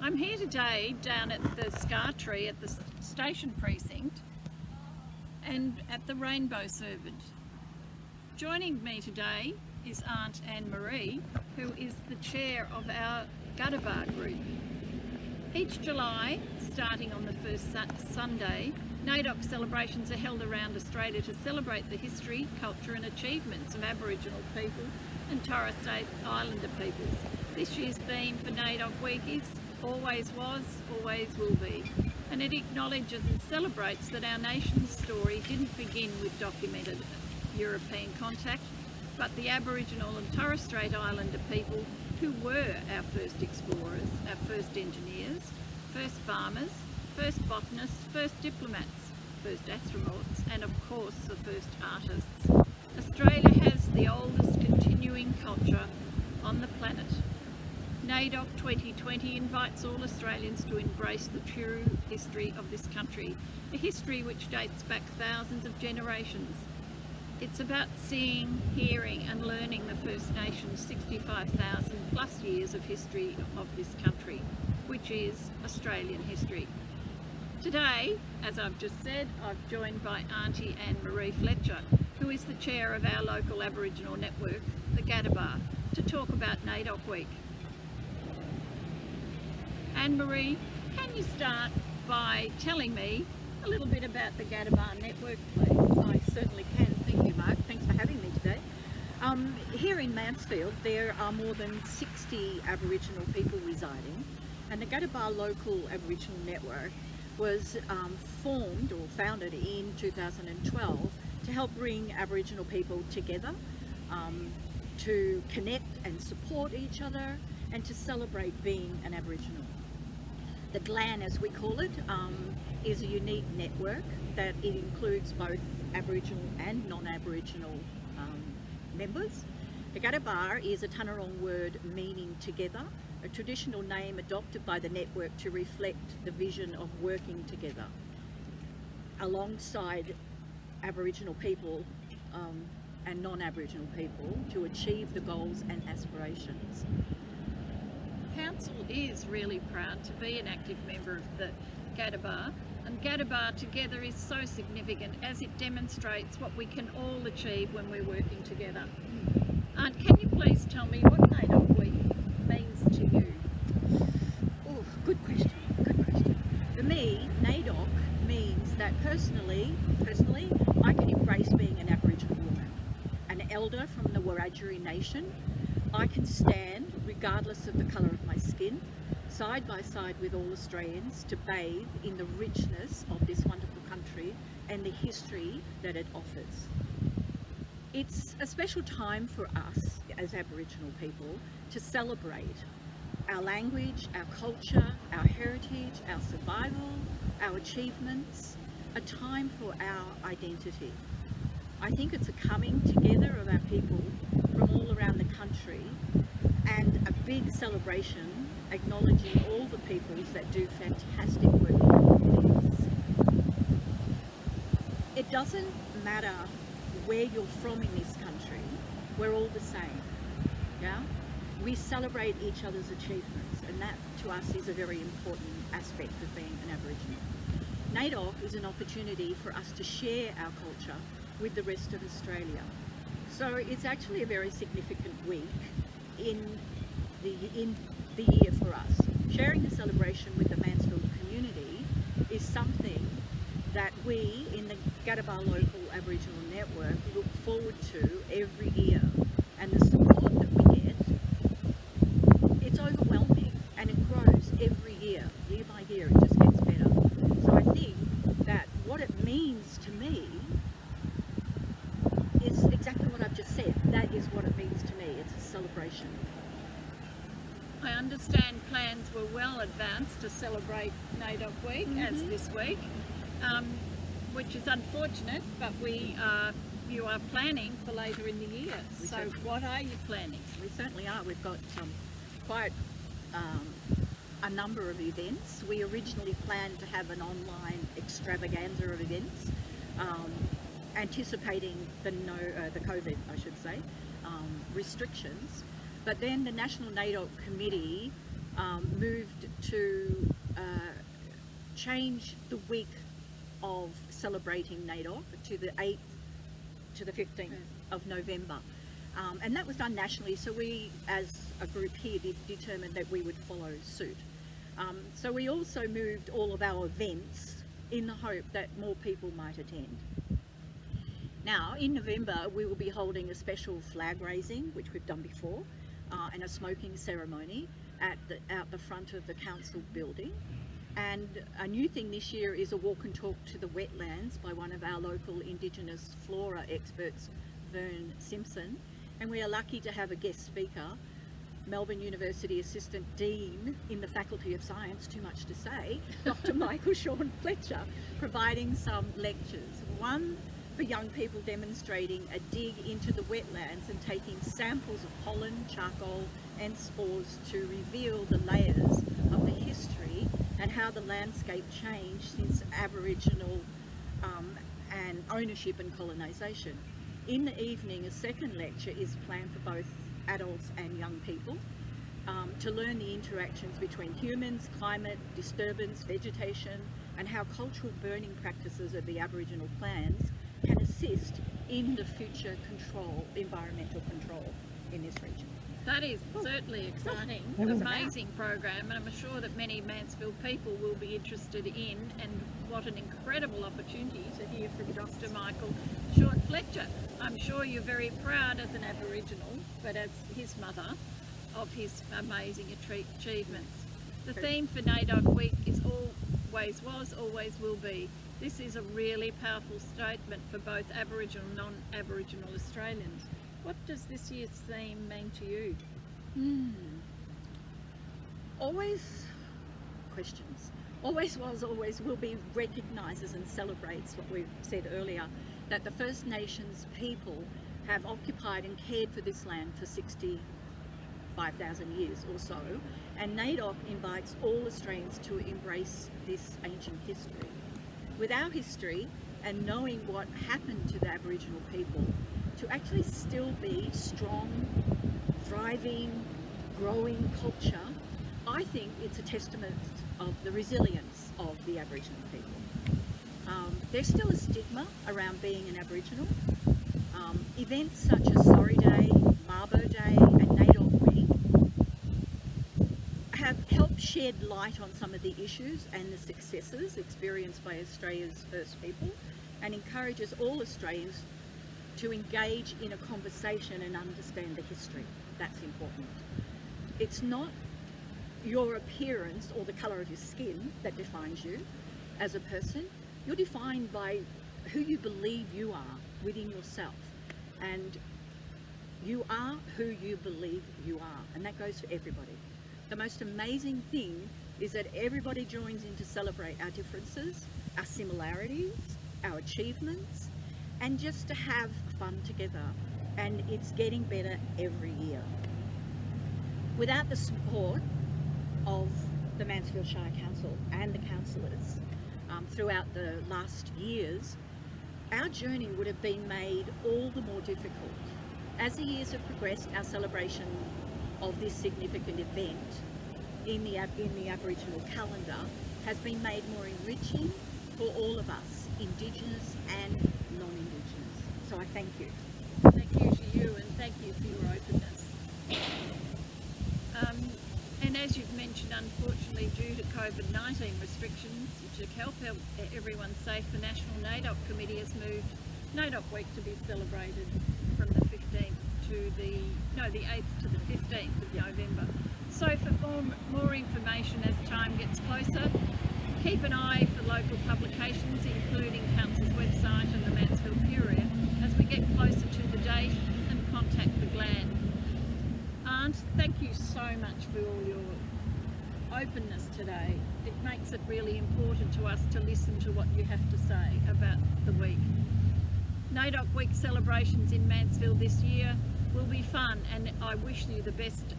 I'm here today down at the Scar Tree at the station precinct and at the Rainbow Servant. Joining me today is Aunt Anne-Marie, who is the chair of our Gadabar group. Each July, starting on the first Sunday, NAIDOC celebrations are held around Australia to celebrate the history, culture and achievements of Aboriginal people and Torres Strait Islander peoples. This year's theme for NAIDOC Week is Always Was, Always Will Be, and it acknowledges and celebrates that our nation's story didn't begin with documented European contact, but the Aboriginal and Torres Strait Islander people who were our first explorers, our first engineers, first farmers, first botanists, first diplomats, first astronauts, and of course the first artists. Australia has the oldest continuing culture on the planet. NAIDOC 2020 invites all Australians to embrace the true history of this country, a history which dates back thousands of generations. It's about seeing, hearing and learning the First Nations 65,000 plus years of history of this country, which is Australian history. Today, as I've just said, I'm joined by Auntie Anne-Marie Fletcher, who is the chair of our local Aboriginal network, the Gadabar, to talk about NAIDOC Week. Anne-Marie, can you start by telling me a little bit about the Gadabar network, please? I certainly can. Thank you, Mark. Thanks for having me today. Here in Mansfield, there are more than 60 Aboriginal people residing, and the Gadabar Local Aboriginal Network was formed or founded in 2012 to help bring Aboriginal people together, to connect and support each other, and to celebrate being an Aboriginal. The GLAN, as we call it, is a unique network that it includes both Aboriginal and non-Aboriginal members. The Gadabar is a Tanarong word meaning together, a traditional name adopted by the network to reflect the vision of working together alongside Aboriginal people and non-Aboriginal people to achieve the goals and aspirations. Council is really proud to be an active member of the Gadabar, and Gadabar together is so significant as it demonstrates what we can all achieve when we're working together. Aunt, can you please tell me what NAIDOC Week means to you? Oh, good question. For me, NAIDOC means that personally, I can embrace being an Aboriginal woman, an elder from the Wiradjuri Nation. I can stand, regardless of the colour of my skin, side by side with all Australians to bathe in the richness of this wonderful country and the history that it offers. It's a special time for us as Aboriginal people to celebrate our language, our culture, our heritage, our survival, our achievements, a time for our identity. I think it's a coming together of our people from all around the country and a big celebration acknowledging all the peoples that do fantastic work in our communities. It doesn't matter where you're from in this country, we're all the same. Yeah? We celebrate each other's achievements, and that to us is a very important aspect of being an Aboriginal. NAIDOC is an opportunity for us to share our culture with the rest of Australia. So it's actually a very significant week in the year for us. Sharing the celebration with the Mansfield community is something that we in the Gadabar Local Aboriginal Network look forward to every year, and the support that we get, it's overwhelming and it grows every year by year, it just gets better. So I think that what it means to me is exactly what I've just said. That is what it means to me. It's a celebration. I understand plans were well advanced to celebrate NAIDOC Week as this week, which is unfortunate, but you are planning for later in the year. So what are you planning? We certainly are. We've got quite a number of events. We originally planned to have an online extravaganza of events, anticipating the COVID, I should say, restrictions. But then the National NAIDOC Committee moved to change the week of celebrating NAIDOC to the 8th to the 15th of November. And that was done nationally, so we as a group here determined that we would follow suit. So we also moved all of our events in the hope that more people might attend. Now in November we will be holding a special flag raising, which we've done before, and a smoking ceremony out the front of the council building. And a new thing this year is a walk and talk to the wetlands by one of our local Indigenous flora experts, Vern Simpson. And we are lucky to have a guest speaker, Melbourne University Assistant Dean in the Faculty of Science, too much to say, Dr. Michael Sean Fletcher, providing some lectures. One for young people demonstrating a dig into the wetlands and taking samples of pollen, charcoal and spores to reveal the layers of the history and how the landscape changed since Aboriginal and ownership and colonisation. In the evening, a second lecture is planned for both adults and young people to learn the interactions between humans, climate, disturbance, vegetation, and how cultural burning practices of the Aboriginal clans can assist in the future environmental control in this region. That is certainly exciting, amazing program, and I'm sure that many Mansfield people will be interested in, and what an incredible opportunity to hear from Dr. Michael Sean Fletcher. I'm sure you're very proud as an Aboriginal, but as his mother, of his amazing achievements. The theme for NAIDOC Week is always was, always will be. This is a really powerful statement for both Aboriginal and non-Aboriginal Australians. What does this year's theme mean to you? Always questions. Always was, always will be recognises and celebrates what we've said earlier, that the First Nations people have occupied and cared for this land for 65,000 years or so, and NAIDOC invites all Australians to embrace this ancient history. With our history and knowing what happened to the Aboriginal people, to actually still be strong, thriving, growing culture, I think it's a testament of the resilience of the Aboriginal people. There's still a stigma around being an Aboriginal. Events such as Sorry Day, Mabo Day and NAIDOC Week have helped shed light on some of the issues and the successes experienced by Australia's First People, and encourages all Australians to engage in a conversation and understand the history. That's important. It's not your appearance or the colour of your skin that defines you as a person. You're defined by who you believe you are within yourself, and you are who you believe you are, and that goes for everybody. The most amazing thing is that everybody joins in to celebrate our differences, our similarities, our achievements, and just to have fun together, and it's getting better every year. Without the support of the Mansfield Shire Council and the councillors throughout the last years, our journey would have been made all the more difficult. As the years have progressed, our celebration of this significant event in the Aboriginal calendar has been made more enriching for all of us, Indigenous and non-Indigenous. So I thank you. Thank you to you, and thank you for your openness. And as you've mentioned, unfortunately, due to COVID-19 restrictions, to help everyone safe, the National NAIDOC Committee has moved NAIDOC Week to be celebrated from the 15th to the 8th to the 15th of November. So for more information as time gets closer, keep an eye for local publications, including Council's website and the Mansfield Courier, as we get closer to the date, and contact the GLAN. Aunt, thank you so much for all your openness today. It makes it really important to us to listen to what you have to say about the week. NAIDOC Week celebrations in Mansfield this year will be fun, and I wish you the best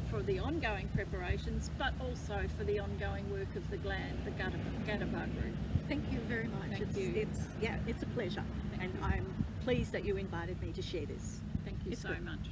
for the ongoing preparations, but also for the ongoing work of the GLAN, the Gadabug Group. Thank you very much. Thank you. It's a pleasure, and I'm pleased that you invited me to share this. Thank you so much.